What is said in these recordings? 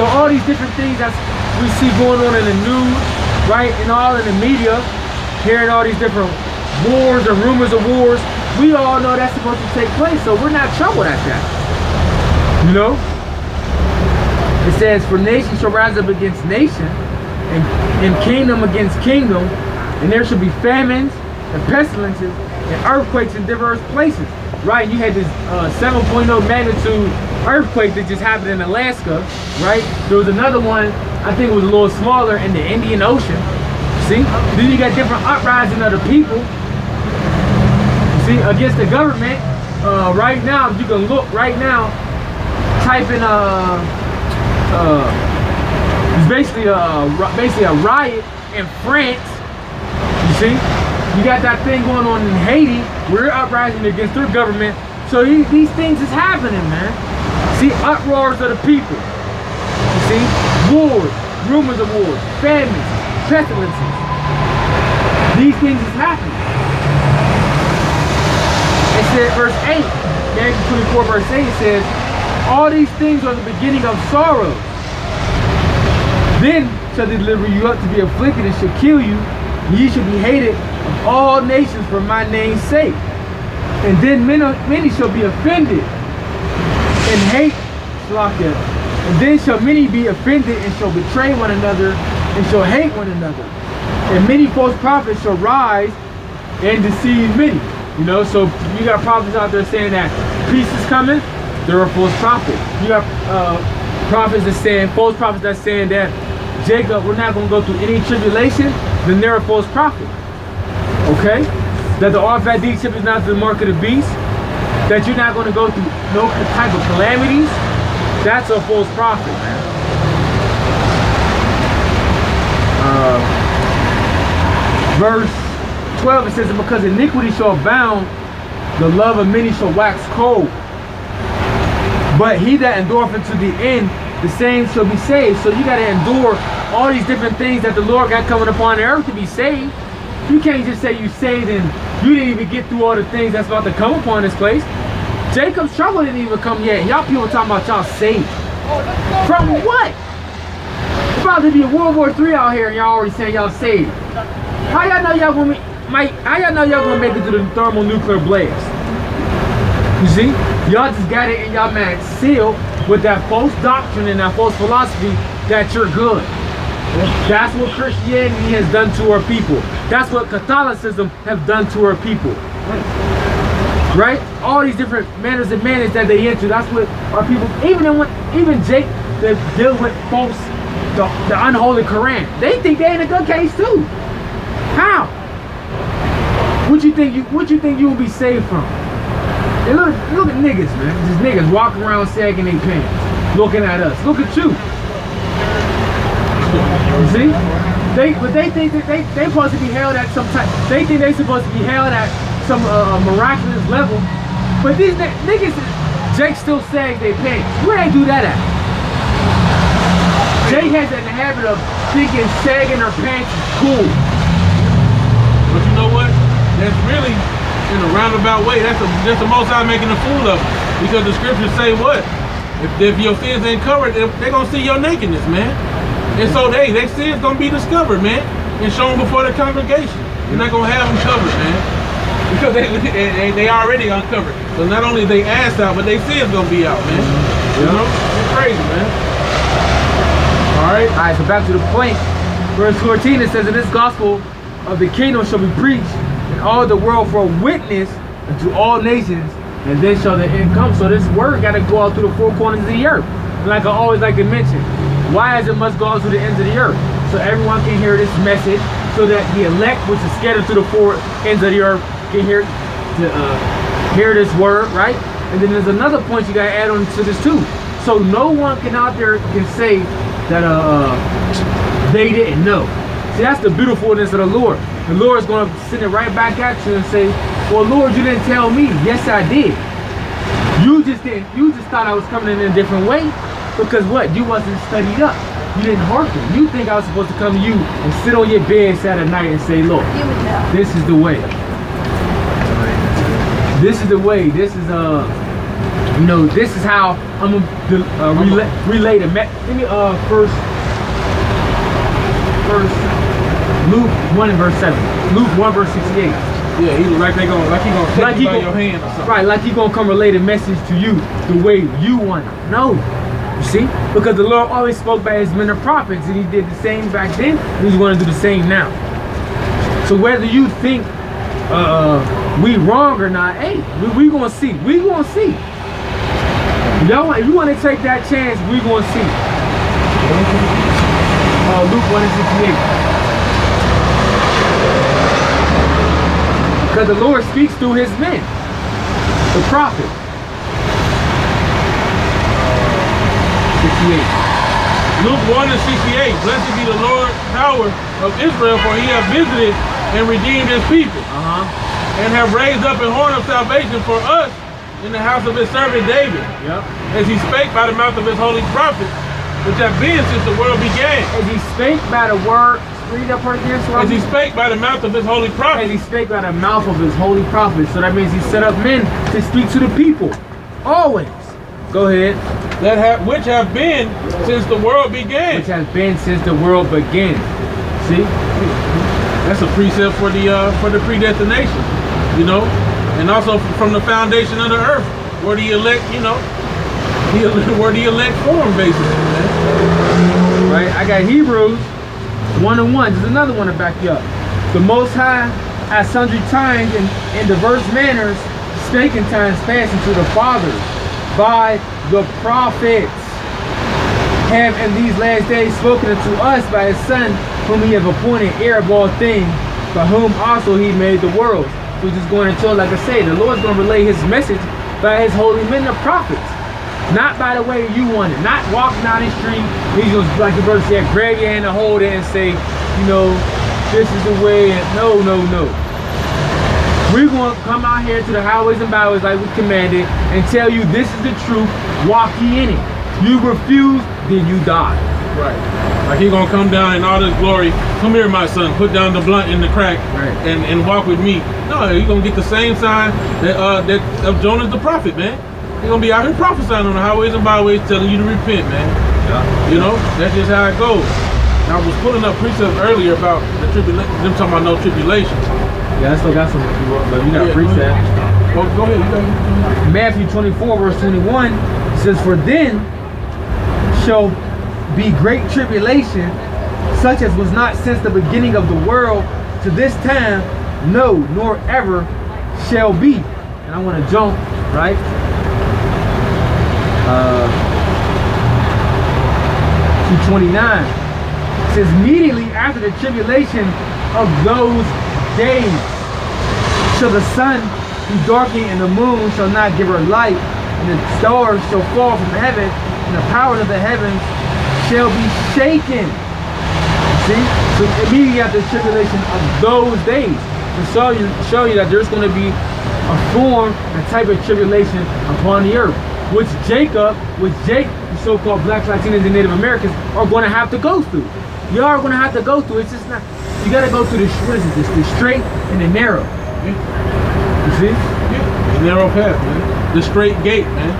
So all these different things that we see going on in the news, right, and all in the media, hearing all these different wars and rumors of wars, we all know that's supposed to take place, so we're not troubled at that. You know? It says, for nation shall rise up against nation, and kingdom against kingdom, and there shall be famines and pestilences and earthquakes in diverse places. Right, you had this 7.0 magnitude earthquake that just happened in Alaska, right? There was another one, I think it was a little smaller, in the Indian Ocean. See? Then you got different uprising of the people. See, against the government. Right now, you can look right now, type in it's basically a riot in France. You see? You got that thing going on in Haiti. We're uprising against their government. So these things is happening, man. See, uproars of the people. You see? Wars, rumors of wars, famines, pestilences. These things is happening. It said, verse 8, Pt. 4 verse 8 says, all these things are the beginning of sorrows. Then shall they deliver you up to be afflicted and shall kill you. Ye shall be hated of all nations for my name's sake. And then many shall be offended and hate Slakia. And then shall many be offended and shall betray one another and shall hate one another. And many false prophets shall rise and deceive many. You know, so you got prophets out there saying that peace is coming. They're a false prophet. You got prophets that saying, false prophets that's saying that Jacob, we're not going to go through any tribulation. Then they're a false prophet. Okay? That the RFID chip is not the mark of the beast. That you're not going to go through no type of calamities. That's a false prophet, man. Verse 12, it says, because iniquity shall abound, the love of many shall wax cold. But he that endureth unto the end, the same shall be saved. So you got to endure all these different things that the Lord got coming upon the earth to be saved. You can't just say you saved and you didn't even get through all the things that's about to come upon this place. Jacob's trouble didn't even come yet. Y'all people talking about y'all saved. From what? It's about to be a World War III out here and y'all already saying y'all saved. How y'all know y'all gonna make it to the thermonuclear blast? You see? Y'all just got it in y'all man sealed with that false doctrine and that false philosophy that you're good. That's what Christianity has done to our people. That's what Catholicism have done to our people. Right? All these different manners and manners that they enter, that's what our people, even Jake that deal with false, the unholy Quran, they think they in a good case too. How? What you think you will be saved from? And look at niggas, man. Just niggas walking around sagging their pants, looking at us. Look at you. You see? They think that they supposed to be held at some type. They think they supposed to be held at some miraculous level. But these niggas, Jake still sags their pants. Where they do that at? Jake has in the habit of thinking sagging her pants is cool. But you know what? That's really, in a roundabout way, that's the Most High making a fool of them. Because the scriptures say what? If your sins ain't covered, they're going to see your nakedness, man. And so their sins going to be discovered, man, and shown before the congregation. You're not going to have them covered, man. Because they already uncovered. So not only they ass out, but they sins going to be out, man. You know? It's crazy, man. Alright, so back to the point. Verse 14, it says, in this gospel of the kingdom shall be preached in all the world for a witness unto all nations, and then shall the end come. So this word got to go out through the four corners of the earth. And like I always like to mention, why is it must go out to the ends of the earth? So everyone can hear this message, so that the elect, which is scattered to the four ends of the earth, can hear this word, right? And then there's another point you got to add on to this too. So no one can out there can say that they didn't know. See, that's the beautifulness of the Lord. The Lord's going to send it right back at you and say, well, Lord, you didn't tell me. Yes, I did. You just didn't. You just thought I was coming in a different way. Because what? You wasn't studied up. You didn't hearken. You think I was supposed to come to you and sit on your bed Saturday night and say, Lord, this is the way. This is the way. This is You know, this is how I'm gonna relay the message. Give me first Luke 1 and verse 7. Luke 1 verse 68. Yeah, he like he gonna take you by your hand or something. Right, like he gonna come relay the message to you the way you want it. No. You see? Because the Lord always spoke by his men and prophets, and he did the same back then, and he's gonna do the same now. So whether you think we wrong or not, hey, we gonna see. We gonna see. Y'all, if you want to take that chance, we gonna see. Luke 1 and 68. Because the Lord speaks through his men, the prophet. 68. Luke 1 and 68. Blessed be the Lord power of Israel, for he hath visited and redeemed his people. And have raised up a horn of salvation for us in the house of his servant David. As he spake by the mouth of his holy prophets, which have been since the world began. As he spake by the word, read that part again. As he spake by the mouth of his holy prophets. As he spake by the mouth of his holy prophets. So that means he set up men to speak to the people. Always. Go ahead. Which have been since the world began. Which has been since the world began. See? That's a precept for the predestination, you know, and also from the foundation of the earth, where the elect, you know, where the elect form, basically, man. Right. I got Hebrews 1 and 1. There's another one to back you up. The Most High, at sundry times and in diverse manners, spake in times past unto the fathers by the prophets, have in these last days spoken unto us by his Son, whom he have appointed heir of all things, by whom also he made the world. So just going into it, like I say, the Lord's going to relay his message by his holy men, the prophets. Not by the way you want it. Not walking down the street, he's just, like the verse said, grab your hand and hold it and say, you know, this is the way. No. We're going to come out here to the highways and byways like we commanded and tell you this is the truth, walk ye in it. You refuse, then you die. Right. Like he's gonna come down in all his glory. Come here, my son. Put down the blunt in the crack, right, and walk with me. No, he's gonna get the same sign that of Jonas the prophet, man. He's gonna be out here prophesying on the highways and byways, telling you to repent, man. Yeah. You know, that's just how it goes. I was pulling up precepts earlier about the tribulation. Them talking about no tribulation. Yeah, I still got some, but you got a precept. Go ahead. Matthew 24 verse 21 says, for then shall be great tribulation, such as was not since the beginning of the world to this time, no, nor ever shall be. And I want to jump, right? To 29. It says, immediately after the tribulation of those days shall the sun be darkening, and the moon shall not give her light, and the stars shall fall from heaven, and the powers of the heavens shall be shaken. See? So immediately after the tribulation of those days, to show you that there's going to be a form, a type of tribulation upon the earth, which the so-called blacks, Latinos, and Native Americans are going to have to go through. You are going to have to go through. It's just not. You got to go through the straight and the narrow. You see? Yeah. The narrow path, man. The straight gate, man.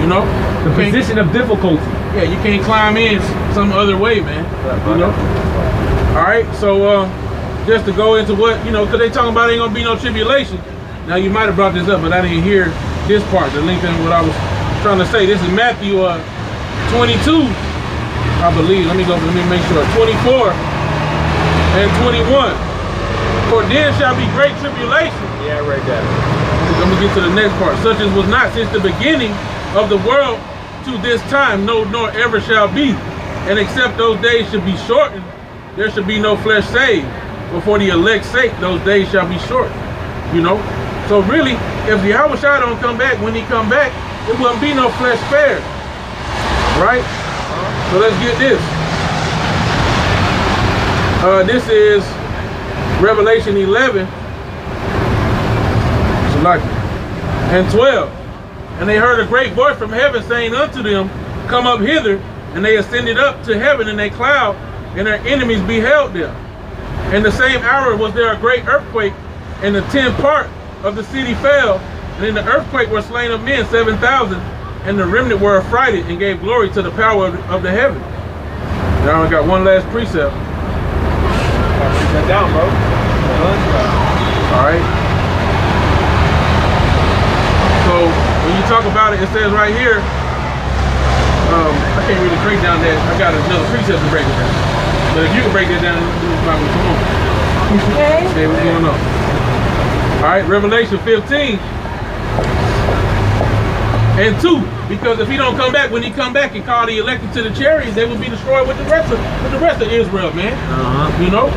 You know? The position of difficulty. Yeah, you can't climb in some other way, man. You know? Alright, so just to go into what, you know, because they talking about ain't gonna be no tribulation. Now you might have brought this up, but I didn't hear this part, the link in what I was trying to say. This is Matthew 22, I believe. Let me make sure. 24 and 21. For then shall be great tribulation. Yeah, right there. Let me get to the next part. Such as was not since the beginning of the world to this time, no, nor ever shall be. And except those days should be shortened, there should be no flesh saved. But for the elect's sake, those days shall be shortened. You know? So really, if Yahweh Shai don't come back, when he come back, it wouldn't be no flesh spared. Right? So let's get this. This is Revelation 11 and 12. And they heard a great voice from heaven saying unto them, come up hither. And they ascended up to heaven in a cloud, and their enemies beheld them. And the same hour was there a great earthquake, and the 10th part of the city fell, And in the earthquake were slain of men 7,000, and the remnant were affrighted and gave glory to the power of the heaven. Now I got one last precept. Write that down, bro. All right. So when you talk about it, it says right here. I can't really break down that. I got another precept to break it down. But if you can break that down, come on. Okay. Okay, what's going on? All right, Revelation 15. And 2, because if he don't come back, when he come back and call the elected to the chariots, they will be destroyed with the rest of Israel, man. You know,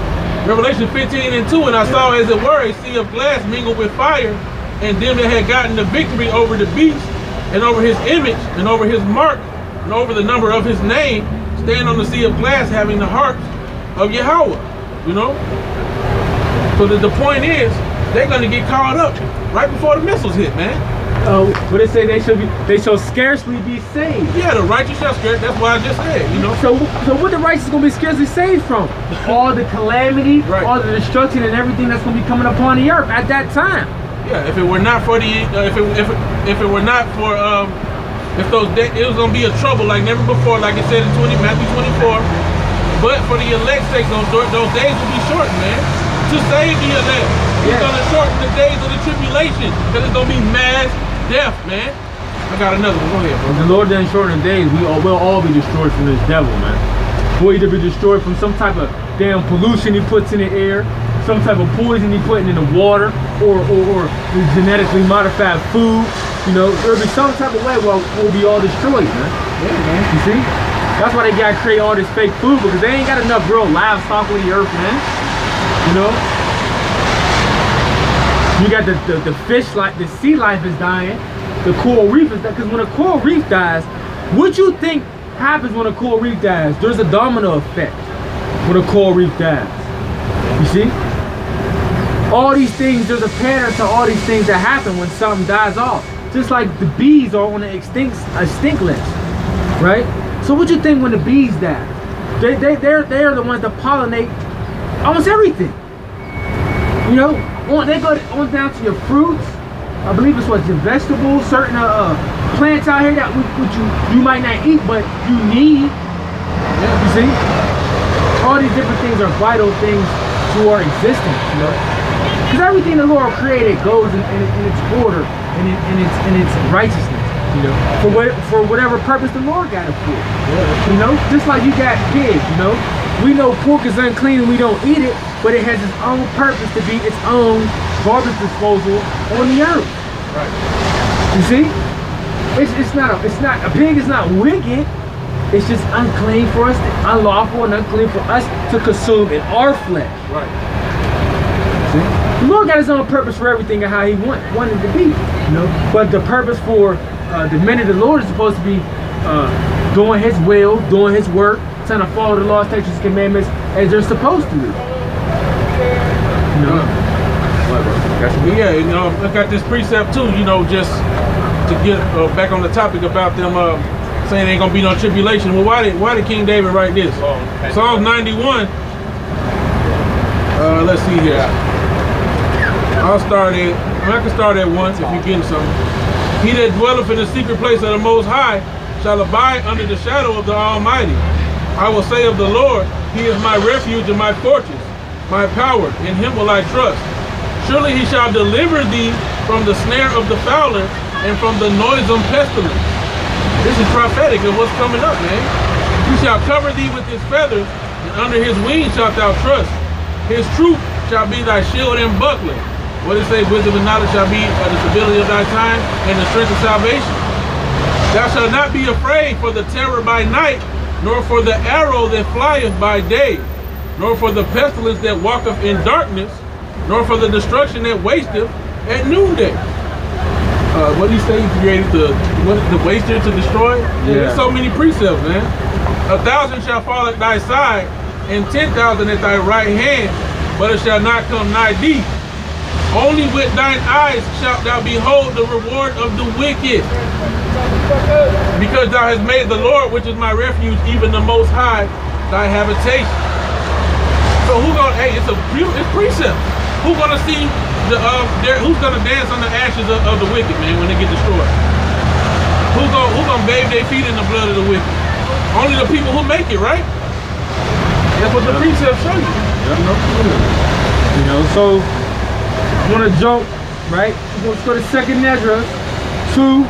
Revelation 15 and 2, and I saw as it were a sea of glass mingled with fire, and them that had gotten the victory over the beast, and over his image, and over his mark, and over the number of his name, stand on the sea of glass, having the harps of Yahweh. You know, so the point is, they're gonna get caught up right before the missiles hit, man. But they say they shall scarcely be saved. Yeah, the righteous shall scarce. That's what I just said. You know. So what the righteous gonna be scarcely saved from? All the calamity, right. All the destruction, and everything that's gonna be coming upon the earth at that time. Yeah, if it were not for the, if it were not for if those days, it was gonna be a trouble like never before, like it said in Matthew 24. But for the elect's sake, those days will be shortened, man. To save the elect, he's gonna shorten the days of the tribulation, because it's gonna be mass death, man. I got another one. Go ahead, bro. If the Lord doesn't shorten the days, we'll all be destroyed from this devil, man. We'll either be destroyed from some type of damn pollution he puts in the air, some type of poison he putting in the water, or genetically modified food. You know, there'll be some type of way where we'll be all destroyed, man. Yeah, man. You see? That's why they gotta create all this fake food, because they ain't got enough real livestock on the earth, man. You know? You got the fish life, the sea life is dying, the coral reef is dying. Because when a coral reef dies, what you think happens when a coral reef dies? There's a domino effect when a coral reef dies. You see? All these things, there's a pattern to all these things that happen when something dies off. Just like the bees are on the extinct list, right? So what you think when the bees die? They're the ones that pollinate almost everything. You know, they go on down to your fruits. I believe it's your vegetables, certain plants out here that you might not eat, but you need. You see, all these different things are vital things to our existence. You know, because everything the Lord created goes in its order and in its righteousness. You know, for whatever purpose the Lord got it for. You know, just like you got pigs. You know, we know pork is unclean and we don't eat it, but it has its own purpose to be its own garbage disposal on the earth. Right. You see, it's not a pig is not wicked. It's just unclean for us, unlawful and unclean for us to consume in our flesh. Right. See, the Lord got His own purpose for everything and how He wanted to be. You know, but the purpose for the men of the Lord is supposed to be doing His will, doing His work, trying to follow the laws, statutes, and commandments as they're supposed to do. You know? Yeah, you know, I got this precept too, you know, just to get back on the topic about them saying ain't gonna be no tribulation. Well, why did King David write this? Psalms 91. Let's see here. I can start at once if you're getting something. He that dwelleth in the secret place of the Most High shall abide under the shadow of the Almighty. I will say of the Lord, He is my refuge and my fortress, my power, in Him will I trust. Surely He shall deliver thee from the snare of the fowler and from the noisome pestilence. This is prophetic of what's coming up, man. He shall cover thee with His feathers, and under His wings shalt thou trust. His truth shall be thy shield and buckler. What it say? Wisdom and knowledge shall be the stability of thy time and the strength of salvation. Thou shalt not be afraid for the terror by night, nor for the arrow that flieth by day, nor for the pestilence that walketh in darkness, nor for the destruction that wasteth at noonday. What did He say? He created the waster to destroy? Yeah. There's so many precepts, man. 1,000 shall fall at thy side, and 10,000 at thy right hand, but it shall not come nigh thee. Only with thine eyes shalt thou behold the reward of the wicked. Because thou hast made the Lord, which is my refuge, even the Most High, thy habitation. So it's precept. Who gonna see who's gonna dance on the ashes of the wicked, man, when they get destroyed? Who's gonna bathe their feet in the blood of the wicked? Only the people who make it, right? That's what the precepts show you. You know, so I want to jump, right? Let's go to 2nd Ezra 2.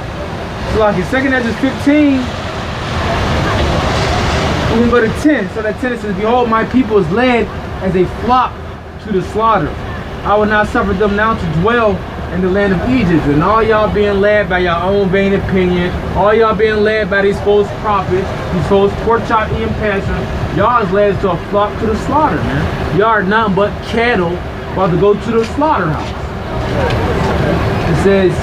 So like in 2nd Ezra 15, we're going to go to 10. So that 10 it says, behold, my people is led as a flock to the slaughter. I will not suffer them now to dwell in the land of Egypt. And all y'all being led by your own vain opinion, all y'all being led by these false prophets, these false pork chop eating pastors, y'all is led to a flock to the slaughter, man. Y'all are nothing but cattle about to go to the slaughterhouse. It says,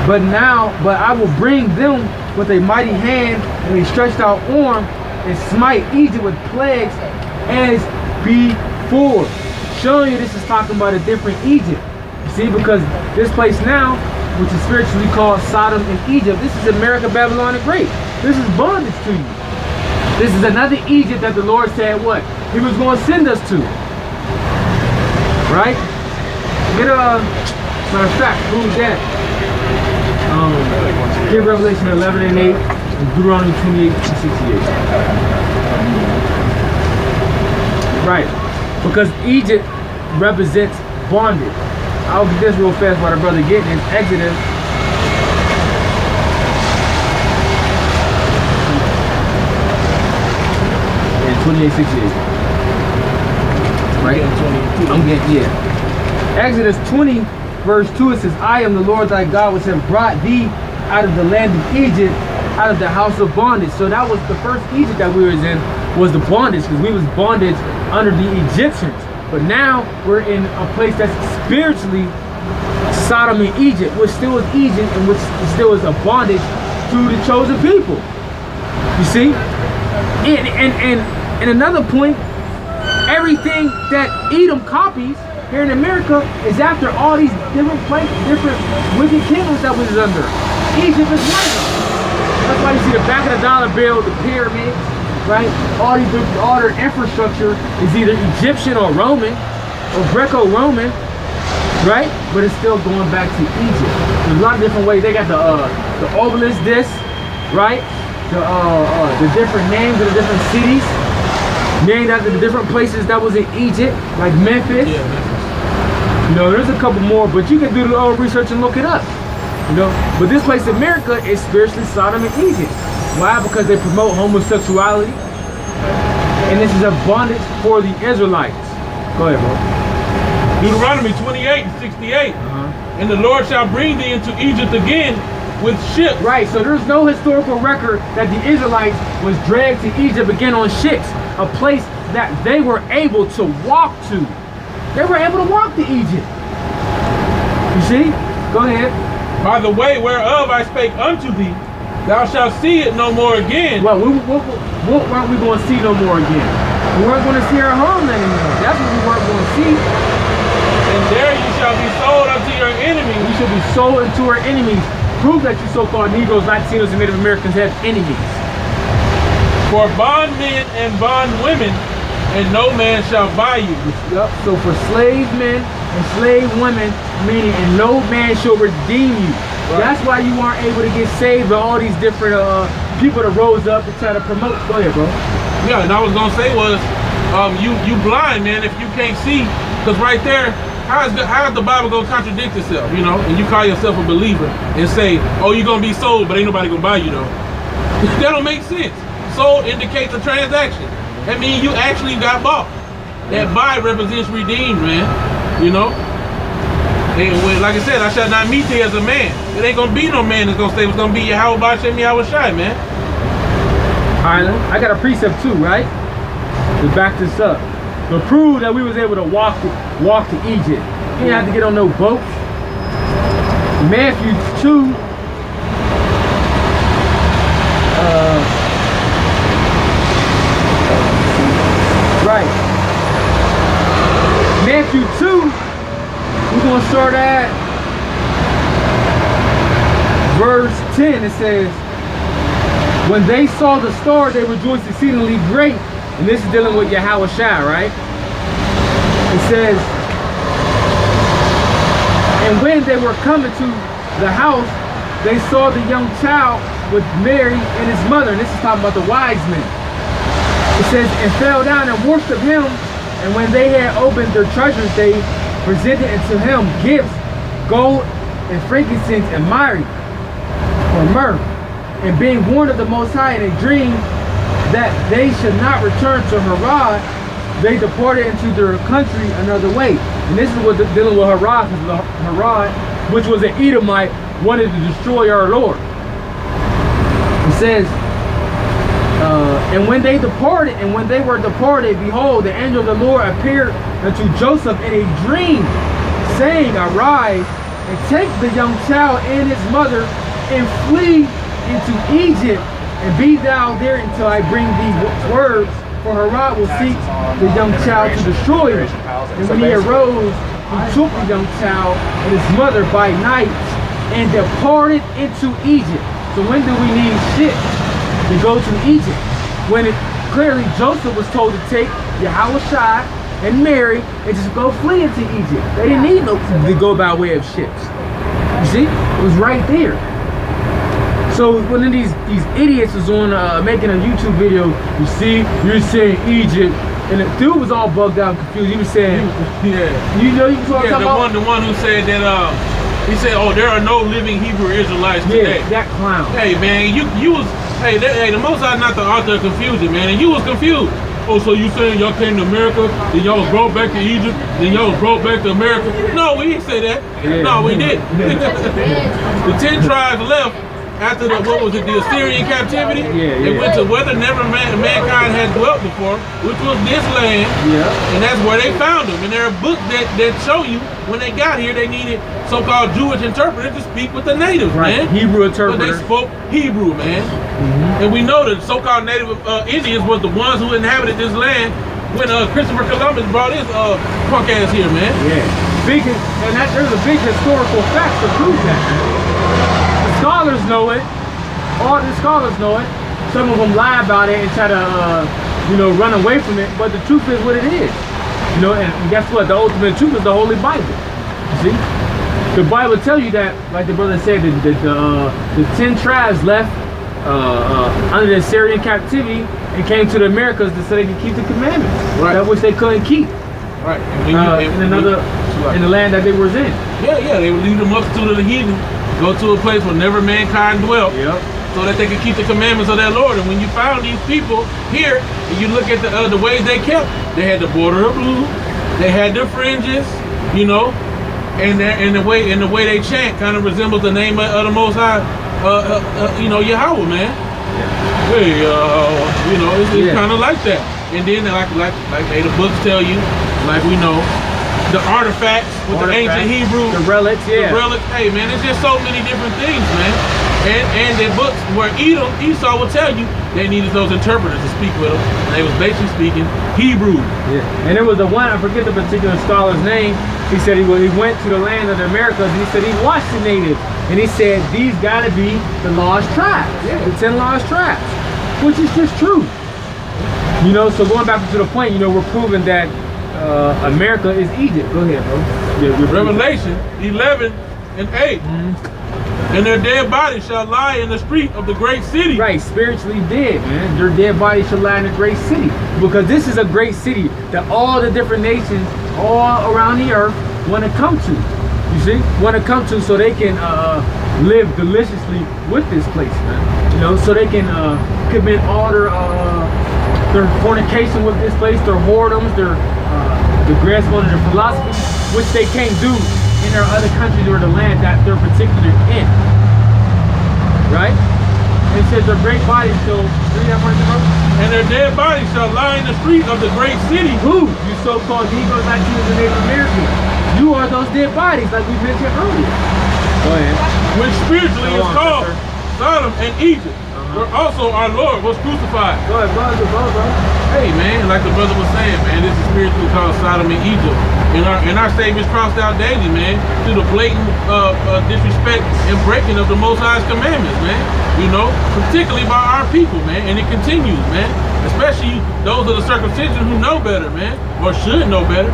but I will bring them with a mighty hand and a stretched out arm and smite Egypt with plagues as before. Showing you this is talking about a different Egypt. You see, because this place now, which is spiritually called Sodom and Egypt, this is America, Babylon the Great. This is bondage to you. This is another Egypt that the Lord said what? He was going to send us to. Right? Get matter of fact, who's that? Give Revelation 11 and 8 and Deuteronomy 28 and 68. Right. Because Egypt represents bondage. I'll get this real fast while the brother getting it. Exodus. And 28:68. Right? I'm getting, yeah. Exodus 20 verse 2, it says, I am the Lord thy God which have brought thee out of the land of Egypt, out of the house of bondage. So that was the first Egypt that we was in, was the bondage, because we was bondage under the Egyptians. But now we're in a place that's spiritually Sodom and Egypt, which still is Egypt and which still is a bondage to the chosen people. You see? And another point, everything that Edom copies here in America is after all these different places, different wicked kingdoms that was under. Egypt is one of them. That's why you see the back of the dollar bill, the pyramids, right? All their infrastructure is either Egyptian or Roman or Greco-Roman, right? But it's still going back to Egypt. There's a lot of different ways. They got the obelisk disc, right? The different names of the different cities named after the different places that was in Egypt, like Memphis. Yeah, Memphis. You know, there's a couple more, but you can do the own research and look it up. You know, but this place in America is spiritually Sodom and Egypt. Why? Because they promote homosexuality, and this is a bondage for the Israelites. Go ahead, bro. Deuteronomy 28 and 68. And the Lord shall bring thee into Egypt again with ships. Right, so there's no historical record that the Israelites was dragged to Egypt again on ships, a place that they were able to walk to. They were able to walk to Egypt. You see? Go ahead. By the way whereof I spake unto thee, thou shalt see it no more again. Well, what weren't we going to see no more again? We weren't going to see our homeland anymore. That's what we weren't going to see. And there you shall be sold unto your enemies. We should be sold into our enemies. Prove that you so-called Negroes, Latinos, and Native Americans have enemies. For bondmen and bondwomen, and no man shall buy you. Yep. So for slave men and slave women, meaning and no man shall redeem you. Right. That's why you aren't able to get saved by all these different people that rose up to try to promote. Go ahead, bro. Yeah, and I was gonna say was, you blind, man, if you can't see, because right there, how is the Bible gonna contradict itself, you know? And you call yourself a believer and say, oh, you're gonna be sold, but ain't nobody gonna buy you though. That don't make sense. Sold indicates a transaction. That means you actually got bought. That buy represents redeemed, man. You know? And like I said, I shall not meet thee as a man. It ain't gonna be no man that's gonna say it's gonna be Yahweh Bashem Yahweh Shai, man. Alright, I got a precept too, right? To back this up. To prove that we was able to walk to Egypt. You didn't have to get on no boats. Matthew 2. Right. Matthew 2, we're going to start at verse 10. It says, when they saw the star, they rejoiced exceedingly great. And this is dealing with Yahweh Shai, right? It says, And when they were coming to the house, they saw the young child with Mary and his mother. And this is talking about the wise men. It says, and fell down and worshipped him. And when they had opened their treasures, they presented unto him gifts, gold and frankincense and myrrh. And being warned of the Most High in a dream that they should not return to Herod, they departed into their country another way. And this is what dealing with Herod, because Herod, which was an Edomite, wanted to destroy our Lord. It says, and when they were departed, behold, the angel of the Lord appeared unto Joseph in a dream, saying, arise and take the young child and his mother and flee into Egypt, and be thou there until I bring thee word, for Herod will seek the young child to destroy him. And when he arose, he took the young child and his mother by night and departed into Egypt. So when do we need ships to go to Egypt? When clearly Joseph was told to take Yahushua and Mary and just go flee into Egypt. They didn't need no to go by way of ships. You see, it was right there. So one of these idiots was on making a YouTube video. You see, you're saying Egypt, and the dude was all bugged out and confused. He was saying, yeah, you know, you talking about the one who said that he said, oh, there are no living Hebrew Israelites today. Yeah, that clown. Hey man, you was the Most High not the author of confusion, man, and you was confused. Oh, so you saying y'all came to America, then y'all was brought back to Egypt, then y'all was brought back to America? No, we didn't say that. Yeah. No, we didn't. The 10 tribes left after the Assyrian captivity. They went to whether never mankind had dwelt before, which was this land. And that's where they found them. And there are books that show you when they got here, they needed so-called Jewish interpreters to speak with the natives, man. Hebrew interpreters. But they spoke Hebrew, man. And we know that so-called native Indians was the ones who inhabited this land when Christopher Columbus brought his punk ass here, man. And there's a big historical fact to prove that. The scholars know it. All the scholars know it. Some of them lie about it and try to, run away from it. But the truth is what it is. You know, and guess what? The ultimate truth is the Holy Bible. You see? The Bible tells you that, like the brother said, that the 10 tribes left under the Assyrian captivity and came to the Americas so they could keep the commandments, that which they couldn't keep. In the land that they were in. They would lead the multitude of the heathen, go to a place where never mankind dwelt, so that they could keep the commandments of their Lord. And when you found these people here, and you look at the ways they kept, they had the border of blue, they had their fringes, and the way they chant kind of resembles the name of the Most High, Yahweh, man. Hey, it's kind of like that. And then like the books tell you, like we know, the artifacts with the ancient Hebrew, the relics, the relics. Hey man, it's just so many different things, man. And the books where Esau will tell you they needed those interpreters to speak with them. And they was basically speaking Hebrew. And there was the one, I forget the particular scholar's name. He said he went to the land of the Americas and he said he watched the natives. And he said these gotta be the lost tribes, the 10 lost tribes, which is just true. So going back to the point, we're proving that America is Egypt. Go ahead, bro. Revelation 11 and 8. And their dead bodies shall lie in the street of the great city. Right, spiritually dead, man. Their dead bodies shall lie in the great city. Because this is a great city that all the different nations all around the earth want to come to. You see? Want to come to so they can live deliciously with this place, man. So they can commit all their fornication with this place, their whoredoms, their grasp on their philosophy, which they can't do in their other countries or the land that they're particularly in. Right? And it says their great bodies shall, and their dead bodies shall lie in the street of the great city. Who? You so-called Negroes, Latinos, and Native Americans. You are those dead bodies, like we mentioned earlier. Go ahead. Which spiritually is called Sodom and Egypt, where also our Lord was crucified. Go ahead, bro. Hey man, like the brother was saying, man, this is spiritually called Sodom and Egypt. And our Savior's crossed out daily, man, through the blatant disrespect and breaking of the Most High's commandments, man. Particularly by our people, man, and it continues, man. Especially those of the circumcision who know better, man, or should know better.